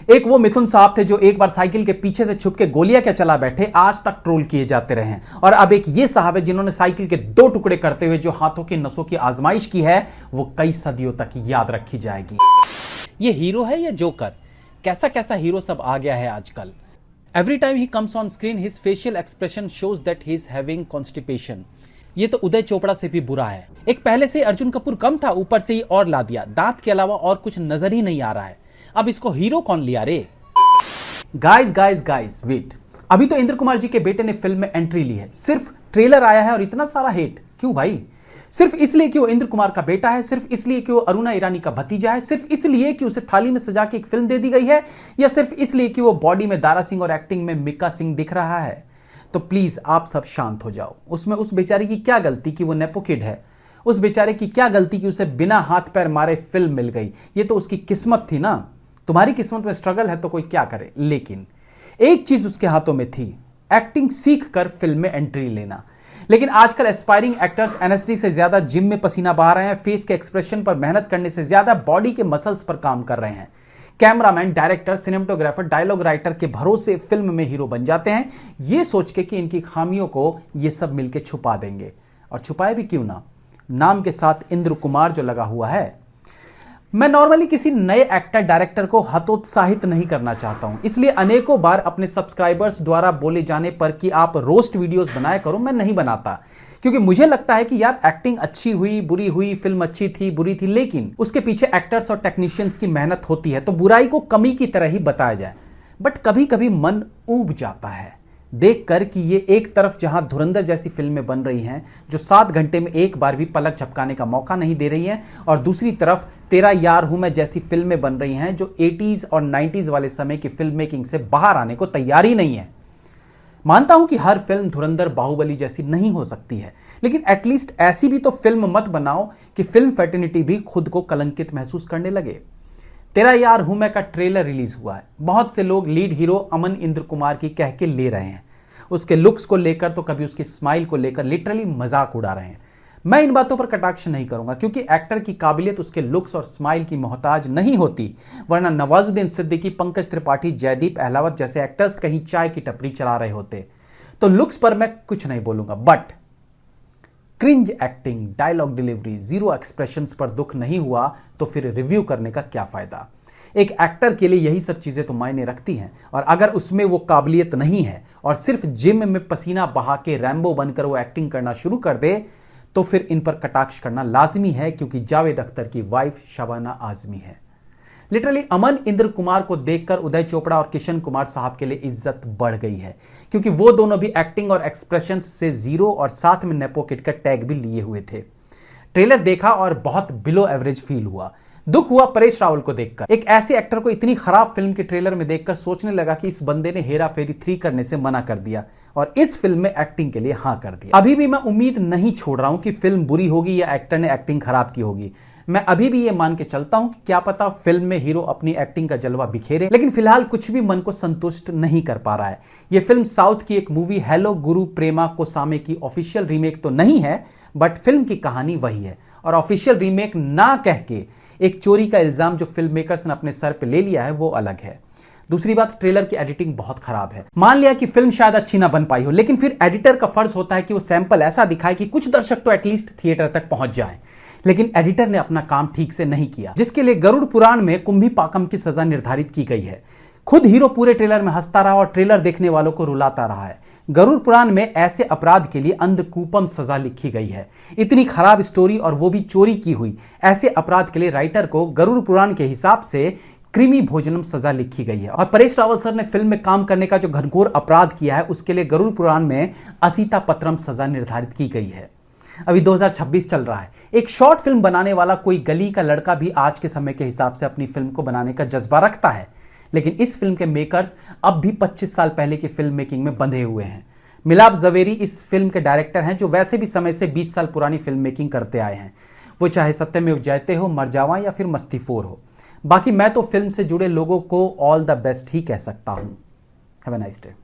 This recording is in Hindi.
एक वो मिथुन साहब थे जो एक बार साइकिल के पीछे से छुप के गोलियां क्या चला बैठे, आज तक ट्रोल किए जाते रहे हैं। और अब एक ये साहब है जिन्होंने साइकिल के 2 टुकड़े करते हुए जो हाथों की नसों की आजमाइश की है वो कई सदियों तक याद रखी जाएगी। ये हीरो है या जोकर? कैसा कैसा हीरो सब आ गया है आजकल। Every time he comes on screen his facial expression shows that he is having constipation. ये तो उदय चोपड़ा से भी बुरा है। एक पहले से अर्जुन कपूर कम था, ऊपर से ही और ला दिया। दांत के अलावा और कुछ नजर ही नहीं आ रहा है। अब इसको हीरो कौन लिया रे? गाइस वेट, अभी तो इंद्र कुमार जी के बेटे ने फिल्म में एंट्री ली है। सिर्फ ट्रेलर आया है और इतना सारा हेट क्यों भाई? सिर्फ इसलिए कि वो इंद्र कुमार का बेटा है, सिर्फ इसलिए कि वो अरुणा ईरानी का भतीजा है, सिर्फ इसलिए कि उसे थाली में सजा के एक फिल्म दे दी गई है, या सिर्फ इसलिए कि वो बॉडी में दारा सिंह और एक्टिंग में मिक्का सिंह दिख रहा है? तो प्लीज आप सब शांत हो जाओ। उसमें उस बेचारे की क्या गलती कि वो नेपो किड है? उस बेचारे की क्या गलती कि उसे बिना हाथ पैर मारे फिल्म मिल गई? ये तो उसकी किस्मत थी ना। तुम्हारी किस्मत में स्ट्रगल है तो कोई क्या करे। लेकिन एक चीज उसके हाथों में थी, एक्टिंग सीख कर फिल्म में एंट्री लेना। लेकिन आजकल एस्पायरिंग एक्टर्स एनएसडी से ज्यादा जिम में पसीना बहा रहे हैं, फेस के एक्सप्रेशन पर मेहनत करने से ज्यादा बॉडी के मसल्स पर काम कर रहे हैं। Cameraman, director, cinematographer, dialogue writer के भरोसे फिल्म में हीरो बन जाते हैं, ये सोच के कि इनकी खामियों को ये सब मिलकर छुपा देंगे। और छुपाए भी क्यों ना, नाम के साथ इंद्र कुमार जो लगा हुआ है। मैं नॉर्मली किसी नए एक्टर डायरेक्टर को हतोत्साहित नहीं करना चाहता हूं, इसलिए अनेकों बार अपने सब्सक्राइबर्स द्वारा बोले जाने पर कि आप रोस्ट वीडियोस बनाया करो, मैं नहीं बनाता। क्योंकि मुझे लगता है कि यार एक्टिंग अच्छी हुई, बुरी हुई, फिल्म अच्छी थी, बुरी थी, लेकिन उसके पीछे एक्टर्स और टेक्नीशियंस की मेहनत होती है, तो बुराई को कमी की तरह ही बताया जाए। बट कभी कभी मन ऊब जाता है देखकर कि ये एक तरफ जहां धुरंधर जैसी फिल्में बन रही हैं जो 7 घंटे में एक बार भी पलक झपकाने का मौका नहीं दे रही हैं, और दूसरी तरफ तेरा यार हूं मैं जैसी फिल्में बन रही हैं जो 80s और 90s वाले समय की फिल्म मेकिंग से बाहर आने को तैयार ही नहीं है। मानता हूं कि हर फिल्म धुरंधर, बाहुबली जैसी नहीं हो सकती है, लेकिन एटलीस्ट ऐसी भी तो फिल्म मत बनाओ कि फिल्म फैटर्निटी भी खुद को कलंकित महसूस करने लगे। तेरा यार हूं मैं का ट्रेलर रिलीज हुआ है। बहुत से लोग लीड हीरो अमन इंद्र कुमार की कह के ले रहे हैं, उसके लुक्स को लेकर तो कभी उसकी स्माइल को लेकर लिटरली मजाक उड़ा रहे हैं। मैं इन बातों पर कटाक्ष नहीं करूंगा क्योंकि एक्टर की काबिलियत उसके लुक्स और स्माइल की मोहताज नहीं होती, वरना नवाजुद्दीन सिद्दीकी, पंकज त्रिपाठी, जयदीप अहलावत जैसे एक्टर्स कहीं चाय की टपरी चला रहे होते। तो लुक्स पर मैं कुछ नहीं बोलूंगा, but cringe acting, dialogue delivery, zero expressions पर दुख नहीं हुआ तो फिर रिव्यू करने का क्या फायदा? एक एक्टर के लिए यही सब चीजें तो मायने रखती हैं, और अगर उसमें वो काबिलियत नहीं है और सिर्फ जिम में पसीना बहा के रैम्बो बनकर वो एक्टिंग करना शुरू कर दे तो फिर इन पर कटाक्ष करना लाजमी है, क्योंकि जावेद अख्तर की वाइफ शबाना आजमी है। लिटरली अमन इंद्र कुमार को देखकर उदय चोपड़ा और किशन कुमार साहब के लिए इज्जत बढ़ गई है, क्योंकि वो दोनों भी एक्टिंग और एक्सप्रेशंस से जीरो और साथ में नेपो किड का टैग भी लिए हुए थे। ट्रेलर देखा और बहुत बिलो एवरेज फील हुआ। दुख हुआ परेश रावल को देखकर। एक ऐसे एक्टर को इतनी खराब फिल्म के ट्रेलर में देखकर सोचने लगा कि इस बंदे ने हेरा फेरी 3 करने से मना कर दिया और इस फिल्म में एक्टिंग के लिए हां कर दिया। अभी भी मैं उम्मीद नहीं छोड़ रहा हूं कि फिल्म बुरी होगी या एक्टर ने एक्टिंग खराब की होगी। मैं अभी भी ये मान के चलता हूं कि क्या पता फिल्म में हीरो अपनी एक्टिंग का जलवा बिखेरे, लेकिन फिलहाल कुछ भी मन को संतुष्ट नहीं कर पा रहा है। यह फिल्म साउथ की एक मूवी हेलो गुरु प्रेमा कोसामे की ऑफिशियल रीमेक तो नहीं है, बट फिल्म की कहानी वही है, और ऑफिशियल रीमेक ना कह के एक चोरी का इल्जाम जो फिल्म मेकर्स ने अपने सर पे ले लिया है वो अलग है। दूसरी बात, ट्रेलर की एडिटिंग बहुत खराब है। मान लिया कि फिल्म शायद अच्छी ना बन पाई हो, लेकिन फिर एडिटर का फर्ज होता है कि वो सैंपल ऐसा दिखाए कि कुछ दर्शक तो एटलीस्ट थिएटर तक पहुंच जाएं। लेकिन एडिटर ने अपना काम ठीक से नहीं किया, जिसके लिए गरुड़ पुराण में कुंभी पाकम की सजा निर्धारित की गई है। खुद हीरो पूरे ट्रेलर में हंसता रहा और ट्रेलर देखने वालों को रुलाता रहा है। गरुड़ पुराण में ऐसे अपराध के लिए अंधकूपम सजा लिखी गई है। इतनी खराब स्टोरी और वो भी चोरी की हुई, ऐसे अपराध के लिए राइटर को गरुड़ पुराण के हिसाब से कृमि भोजनम सजा लिखी गई है। और परेश रावल सर ने फिल्म में काम करने का जो घनघोर अपराध किया है उसके लिए गरुड़ पुराण में असीता पत्रम सजा निर्धारित की गई है। अभी 2026 चल रहा है। एक शॉर्ट फिल्म बनाने वाला कोई गली का लड़का भी आज के समय के हिसाब से अपनी फिल्म को बनाने का जज्बा रखता है, लेकिन इस फिल्म के मेकर्स अब भी 25 साल पहले की फिल्म मेकिंग में बंधे हुए हैं। मिलाप जवेरी इस फिल्म के डायरेक्टर हैं, जो वैसे भी समय से 20 साल पुरानी फिल्म मेकिंग करते आए हैं, वो चाहे सत्यमेव जयते हो, मरजावा या फिर मस्ती 4 हो। बाकी मैं तो फिल्म से जुड़े लोगों को ऑल द बेस्ट ही कह सकता हूं। Have a nice day.